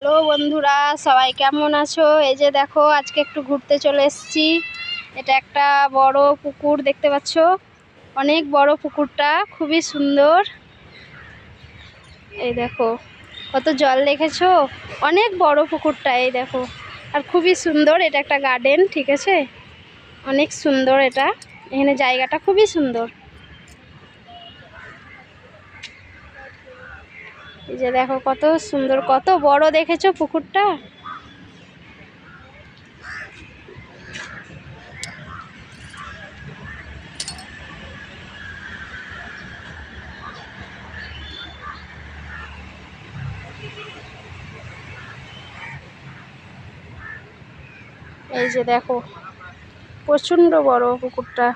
Hello বন্ধুরা, সবাই কেমন আছো? এই যে দেখো, আজকে একটু ঘুরতে চলে এসেছি। এটা একটা বড় পুকুর দেখতে পাচ্ছ, অনেক বড় পুকুরটা, খুবই সুন্দর। এই দেখো কত জল দেখেছো, অনেক বড় পুকুরটা। এই দেখো, আর খুবই সুন্দর। এটা একটা গার্ডেন, ঠিক আছে, অনেক সুন্দর। এটা এখানে জায়গাটা খুবই সুন্দর। এই যে দেখো কত সুন্দর, কত বড় দেখেছো পুকুরটা। এই যে দেখো, প্রচণ্ড বড় পুকুরটা।